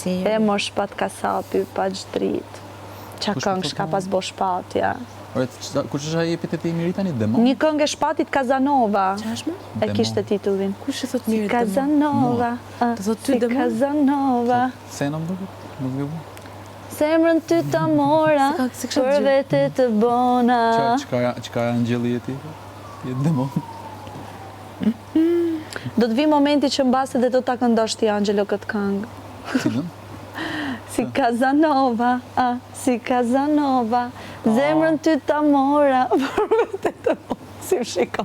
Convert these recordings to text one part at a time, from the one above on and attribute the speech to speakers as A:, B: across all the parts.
A: E mor shpat kasapi pa çdrit. Qa këngë shka pas bo shpatja.
B: Kur që është epiteti i Miri tani? Demon?
A: Një këngë e shpatit Kazanova.
C: Qa është më?
A: E kishte titullin.
C: Kush e thot Miri
A: Kazanova.
C: Të thot ty
A: Si
C: demon?
A: Kazanova.
B: Sena më duket? Nuk e bu.
A: Semrën ty ta mora,
C: Se kisha
A: për
C: dëgjuar.
A: vete të bona.
B: Qka angjeli e ti? Je demon.
A: Do të vi momenti që mbase dhe do ta këndosh ti, Angelo, këtë këngë.
B: Cilën?
A: Si Kazanova, si Kazanova, zemrën ty ta mora, për vete të bona. Si më shiko.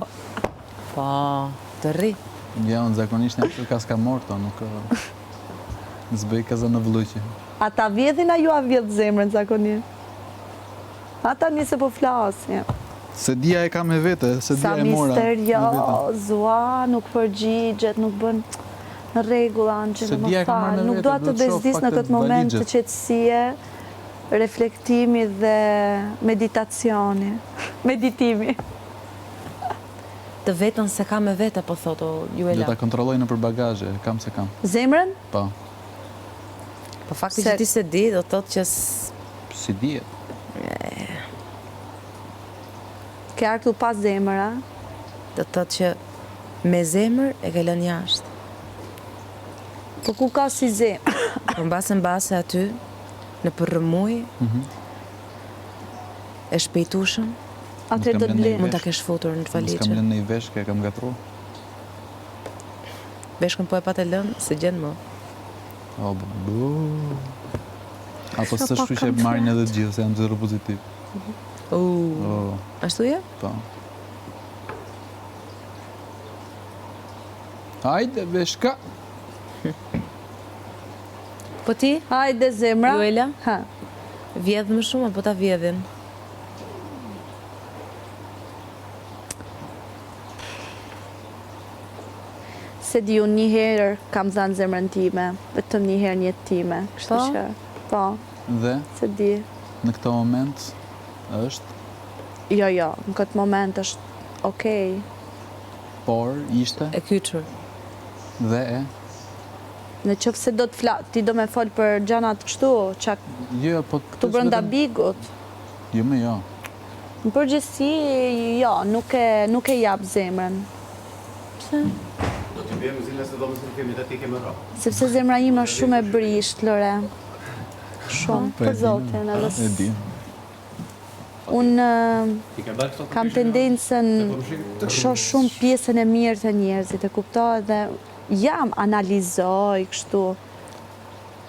C: Po, të rri.
B: Ja, unë zakonisht në për kaska morto, nuk... Zbëj Kazanovluqi.
A: Ata vjedhin a ju a vjedh zemrën zakonisht? Ata njëse po flasin.
B: Se dia e ka me vete, se
A: Sa
B: dia e mora.
A: misterios, ua, nuk përgjigjet, nuk bën në rregull, Angelo,
B: Se
A: më
B: dia e ka marrë
A: fal.
B: me
A: Nuk
B: vete,
A: dua të
B: duhet shoh
A: bezdis në
B: faktet
A: këtë moment të
B: valixhet.
A: qetësie, reflektimi dhe meditacioni. Meditimi.
C: Të vetën se ka me vete, po thot o
B: Jo
C: Juela.
B: ta kontrolloj në për bagazhe, kam se kam.
A: Zemrën?
B: Po,
C: Po fakti
A: Se-
C: që ti se di, do thot që
B: si dihet.
A: Ke ardhur pas zemër, a?
C: do thot që me zemër e ke lënë jashtë.
A: Po ku ka si zemë?
C: Por mbase aty, në përrëmuj, e shpejtushëm,
A: Atëre do të
B: Mund
A: blenë.
C: mund ta kesh futur në
B: S'kam
C: valizhe.
B: lënë në i veshke, kam gatru.
C: Veshkën po e pa të lënë, se gjenë më.
B: O, bu. Apo
A: Sa
B: së
A: pa
B: shku që
A: kam
B: marrin edhe të gjithë, se jam zero pozitiv. O,
C: Ashtu je?
B: po. Hajde, veshka!
C: Po ti,
A: Hajde zemra.
C: Juela,
A: Ha.
C: vjedh më shumë, apo ta vjedhin?
A: Se di unë një herë kam zanë zemrën time, vetëm një herë në jetë time, kështu
C: Po?
A: që, po,
B: Dhe,
A: se di.
B: në këto moment, është,
A: Jo, në këtë moment është okej.
B: por, ishte,
C: E kyçur.
B: dhe e.
A: Në qoftë se do të ti do me fol për gjanat kështu, çak
B: Jo, po...
A: këtu brenda bigut.
B: Jo, me jo.
A: Në përgjithësi, jo, nuk e jap zemrën. Pse?
D: Do t'i bëjmë zile se do mësë në kemi të ti kemi ra.
A: Sepse zemra ime është shumë e brisht, Lore. Shumë,
B: Po e
A: për
B: di,
A: zotin.
B: E di.
A: Unë
D: Ti ke dalë këto
A: kam tendencën të shoh shumë pjesën e mirë të njerëzit, e kuptoj dhe jam analizoj kështu.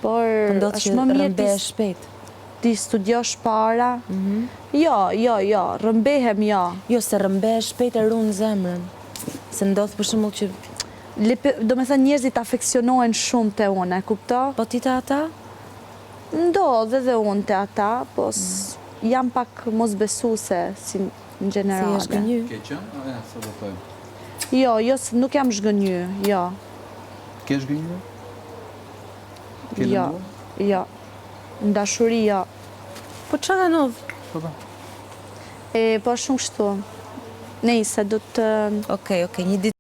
A: Por
C: Po ndodh
A: është
C: që
A: më mirë
C: rëmbehesh shpejt.
A: ti studiosh para. Jo, rëmbehem jo.
C: Jo, se rëmbehesh shpejt e runë zemrën. Se ndodh për shembull që
A: Do me thënë njerëzit afeksionohen shumë te unë, e kupto?
C: po ti të ata,
A: Ndodh edhe unë te ata, po jam pak mosbesuse si në
C: se
A: gjenerale.
C: jesh gënjy.
B: Ke qënë? E, sa do thojmë.
A: Jo, nuk jam zhgënjy, jo.
B: Ke shgënjur? Ke
A: Jo,
B: lënduar?
A: jo. Në dashuri, jo.
C: Po çka ka ndodh?
B: Po, po.
A: Po shumë kështu. Nejse, do të...
C: Okej, një ditë